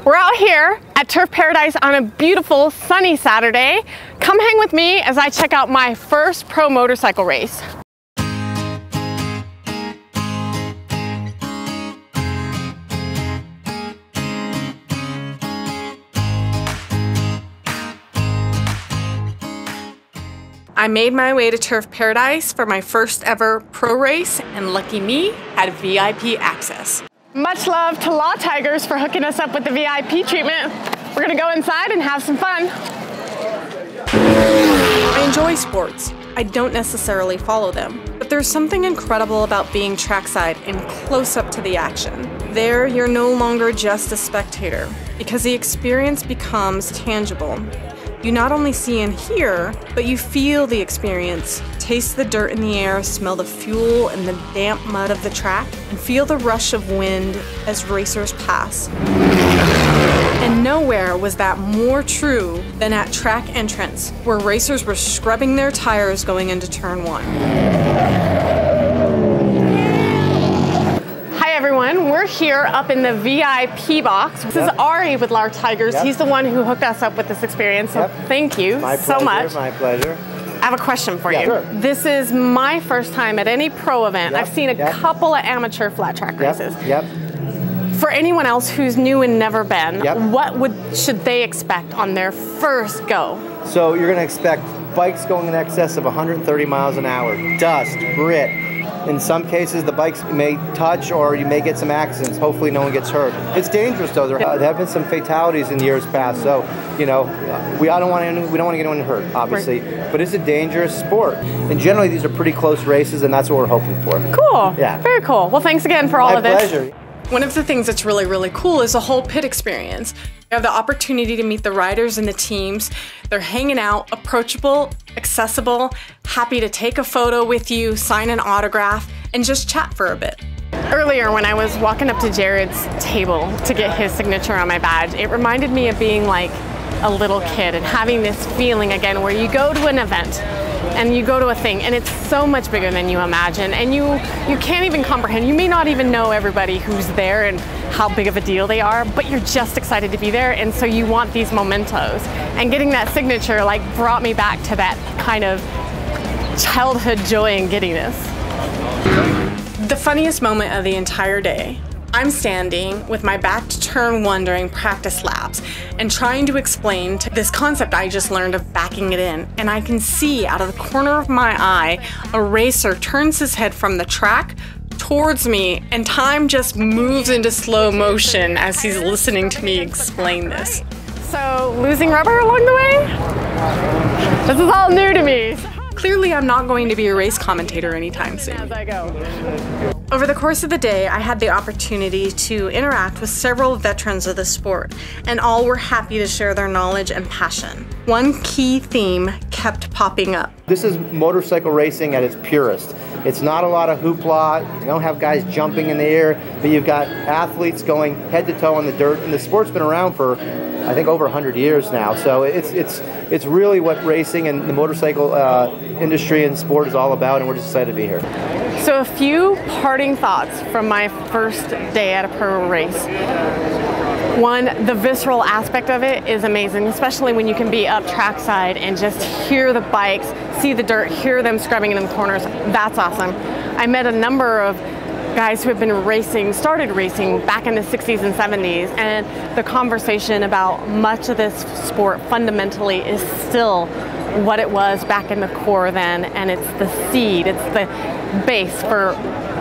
We're out here at Turf Paradise on a beautiful sunny Saturday. Come hang with me as I check out my first pro motorcycle race. I made my way to Turf Paradise for my first ever pro race, and lucky me, had VIP access. Much love to Law Tigers for hooking us up with the VIP treatment. We're gonna go inside and have some fun. I enjoy sports. I don't necessarily follow them, but there's something incredible about being trackside and close up to the action. There, you're no longer just a spectator, because the experience becomes tangible. You not only see and hear, but you feel the experience, taste the dirt in the air, smell the fuel and the damp mud of the track, and feel the rush of wind as racers pass. And nowhere was that more true than at track entrance, where racers were scrubbing their tires going into turn 1. Everyone, we're here up in the VIP box. This is Ari with Law Tigers. He's the one who hooked us up with this experience, so thank you so much. My pleasure. I have a question for you. Sure. This is my first time at any pro event. I've seen a couple of amateur flat track races. For anyone else who's new and never been, what should they expect on their first go? So you're going to expect bikes going in excess of 130 miles an hour, dust, grit. In some cases, the bikes may touch or you may get some accidents. Hopefully no one gets hurt. It's dangerous though. There have been some fatalities in years past. So, you know, we don't want to get anyone hurt, obviously. But it's a dangerous sport. And generally these are pretty close races, and that's what we're hoping for. Cool. Yeah. Very cool. Well, thanks again for all of this. My pleasure. One of the things that's really, really cool is the whole pit experience. You have the opportunity to meet the riders and the teams. They're hanging out, approachable, accessible, happy to take a photo with you, sign an autograph, and just chat for a bit. Earlier when I was walking up to Jared's table to get his signature on my badge, it reminded me of being like a little kid and having this feeling again where you go to an event and you go to a thing and it's so much bigger than you imagine, and you can't even comprehend. You may not even know everybody who's there and how big of a deal they are, but you're just excited to be there, and so you want these mementos. And getting that signature like brought me back to that kind of childhood joy and giddiness. The funniest moment of the entire day, I'm standing with my back to turn 1 during practice laps and trying to explain this concept I just learned of backing it in, and I can see out of the corner of my eye a racer turns his head from the track towards me, and time just moves into slow motion as he's listening to me explain this. So, losing rubber along the way? This is all new to me. Clearly, I'm not going to be a race commentator anytime soon. As I go. Over the course of the day, I had the opportunity to interact with several veterans of the sport, and all were happy to share their knowledge and passion. One key theme kept popping up. This is motorcycle racing at its purest. It's not a lot of hoopla. You don't have guys jumping in the air, but you've got athletes going head to toe in the dirt, and the sport's been around for, I think, over 100 years now. So it's really what racing and the motorcycle industry and sport is all about, and we're just excited to be here. So a few parting thoughts from my first day at a pro race. One, the visceral aspect of it is amazing, especially when you can be up trackside and just hear the bikes, see the dirt, hear them scrubbing in the corners. That's awesome. I met a number of guys who have been racing, started racing back in the 60s and 70s, and the conversation about much of this sport fundamentally is still what it was back in the core then, and it's the seed, it's the base for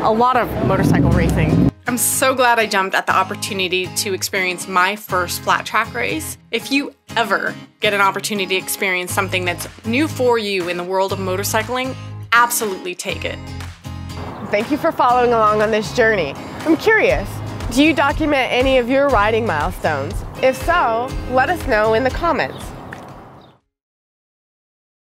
a lot of motorcycle racing. I'm so glad I jumped at the opportunity to experience my first flat track race. If you ever get an opportunity to experience something that's new for you in the world of motorcycling, absolutely take it. Thank you for following along on this journey. I'm curious, do you document any of your riding milestones? If so, let us know in the comments.